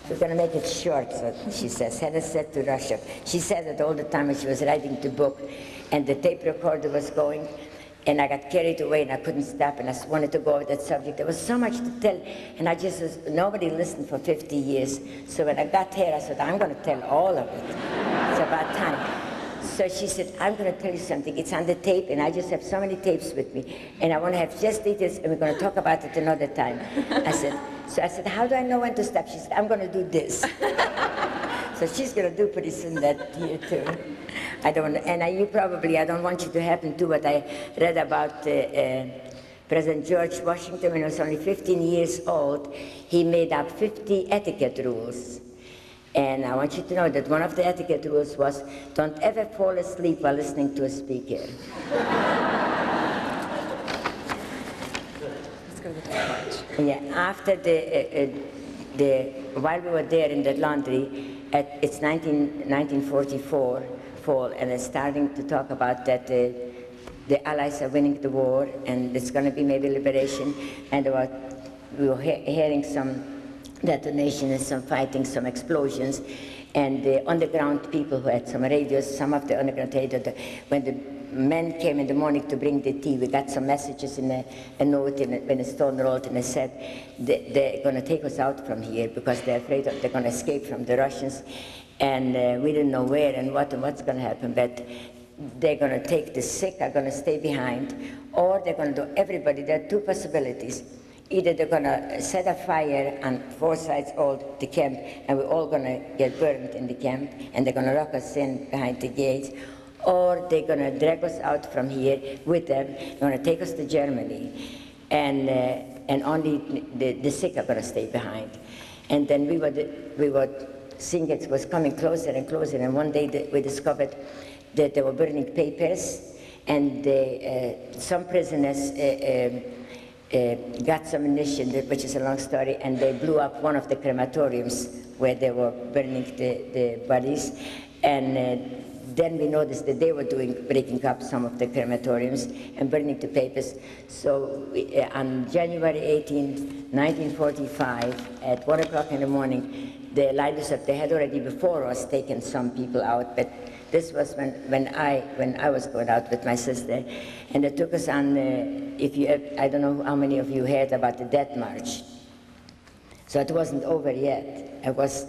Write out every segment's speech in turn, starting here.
We're going to make it short, so she says. Hannah said to Russia. She said it all the time when she was writing the book, and the tape recorder was going, and I got carried away, and I couldn't stop, and I wanted to go over that subject. There was so much to tell, and I just was, nobody listened for 50 years. So when I got here, I said, I'm going to tell all of it. It's about time. So she said, I'm going to tell you something. It's on the tape, and I just have so many tapes with me, and I want to have just details, and we're going to talk about it another time. I said, how do I know when to stop? She said, I'm going to do this. So she's going to do pretty soon that here, too. I don't, and I don't want you to happen to what I read about President George Washington when he was only 15 years old. He made up 50 etiquette rules. And I want you to know that one of the etiquette rules was, don't ever fall asleep while listening to a speaker. Let's go to the next part. Yeah, after while we were there in that laundry, it's 1944 fall, and it's starting to talk about that the Allies are winning the war, and it's going to be maybe liberation, and we were hearing some detonation and some fighting, some explosions, and the underground people who had some radios, some of the underground radio, when the men came in the morning to bring the tea, we got some messages in a note in a stone rolled, and they said they're going to take us out from here because they're afraid they're going to escape from the Russians, and we didn't know where and what's going to happen, but they're going to take the sick, are going to stay behind, or they're going to do everybody. There are two possibilities. Either they're going to set a fire on four sides of the camp, and we're all going to get burned in the camp, and they're going to lock us in behind the gates, or they're going to drag us out from here with them. They're going to take us to Germany, and only the sick are going to stay behind. And then we were seeing it was coming closer and closer, and one day we discovered that they were burning papers, and some prisoners got some ammunition, which is a long story, and they blew up one of the crematoriums where they were burning the bodies. And then we noticed that they were breaking up some of the crematoriums and burning the papers. So on January 18, 1945, at 1 o'clock in the morning, they lined us up. They had already before us taken some people out, but this was when I was going out with my sister, and they took us on. I don't know how many of you heard about the Death March. So it wasn't over yet. It was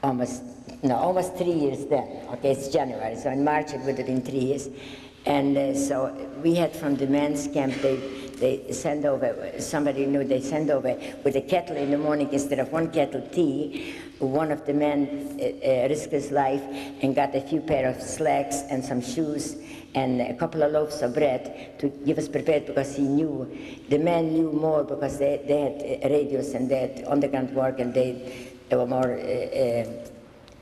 almost 3 years then. Okay, it's January, so in March it would have been 3 years. And so we had from the men's camp, they send over, somebody knew, they send over with a kettle in the morning instead of one kettle tea. One of the men risked his life and got a few pair of slacks and some shoes and a couple of loaves of bread to give us prepared, because he knew, the men knew more because they had radios and they had underground work, and they were more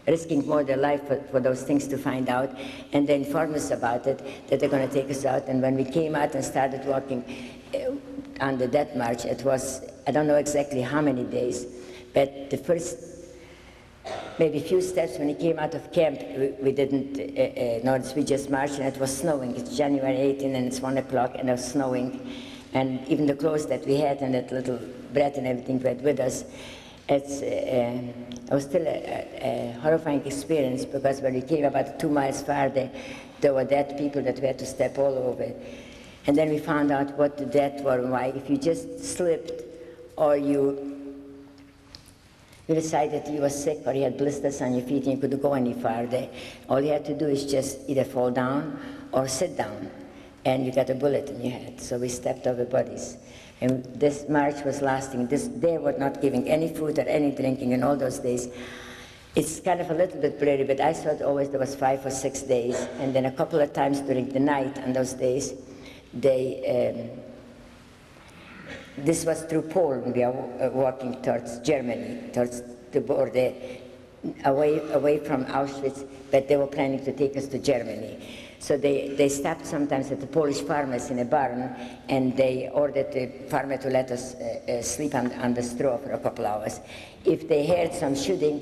risking more their life for those things to find out, and they informed us about it, that they're going to take us out. And when we came out and started walking on the Death March, it was, I don't know exactly how many days, but the first maybe few steps when we came out of camp, we didn't notice. We just marched, and it was snowing. It's January 18 and it's 1 o'clock, and it was snowing, and even the clothes that we had and that little bread and everything we had with us, it was still a horrifying experience, because when we came about 2 miles farther, there were dead people that we had to step all over. And then we found out what the death were and why. If you just slipped, or you decided you were sick, or you had blisters on your feet and you couldn't go any farther, all you had to do is just either fall down or sit down, and you got a bullet in your head. So we stepped over bodies. And this march was lasting. They were not giving any food or any drinking in all those days. It's kind of a little bit blurry, but I thought always there was 5 or 6 days. And then a couple of times during the night on those days, this was through Poland. We are walking towards Germany, towards the border, away from Auschwitz, but they were planning to take us to Germany. So they stopped sometimes at the Polish farmers in a barn, and they ordered the farmer to let us sleep on the straw for a couple hours. If they heard some shooting,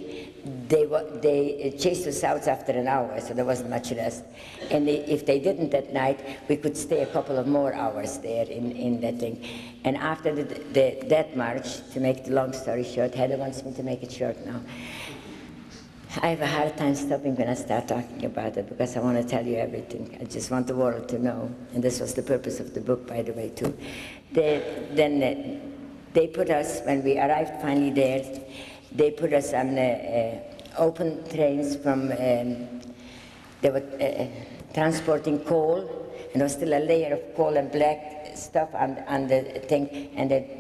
they chased us out after an hour, so there wasn't much rest. And if they didn't that night, we could stay a couple of more hours there in that thing. And after that march, to make the long story short, Heather wants me to make it short now. I have a hard time stopping when I start talking about it because I want to tell you everything. I just want the world to know. And this was the purpose of the book, by the way, too. Then they put us, when we arrived finally there, they put us on open trains from, they were transporting coal, and there was still a layer of coal and black stuff on the thing, and they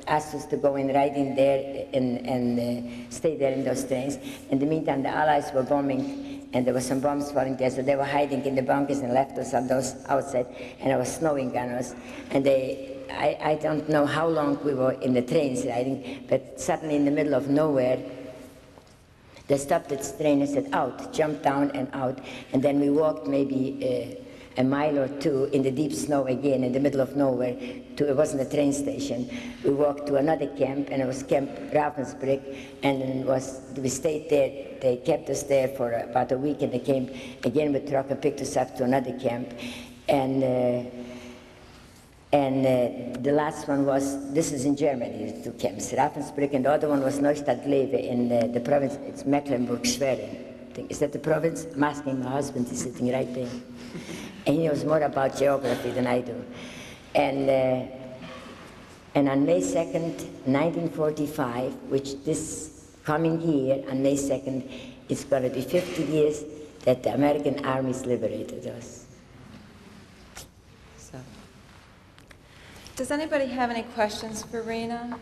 asked us to go in right in there and stay there in those trains. In the meantime, the Allies were bombing, and there were some bombs falling there, so they were hiding in the bunkers and left us on those outside, and it was snowing on us. And I don't know how long we were in the trains riding, but suddenly in the middle of nowhere, they stopped the train and said, out, jumped down and out, and then we walked maybe a mile or two in the deep snow again, in the middle of nowhere, it wasn't a train station. We walked to another camp, and it was Camp Ravensbrück, and we stayed there. They kept us there for about a week, and they came again with truck and picked us up to another camp. And the last one was, this is in Germany, the two camps, Ravensbrück, and the other one was Neustadt-Glewe in the province, it's Mecklenburg-Schwerin. Is that the province? I'm asking my husband, he's sitting right there. And he knows more about geography than I do. And on May 2nd, 1945, which this coming year, on May 2nd, it's going to be 50 years that the American armies liberated us. Does anybody have any questions for Rena?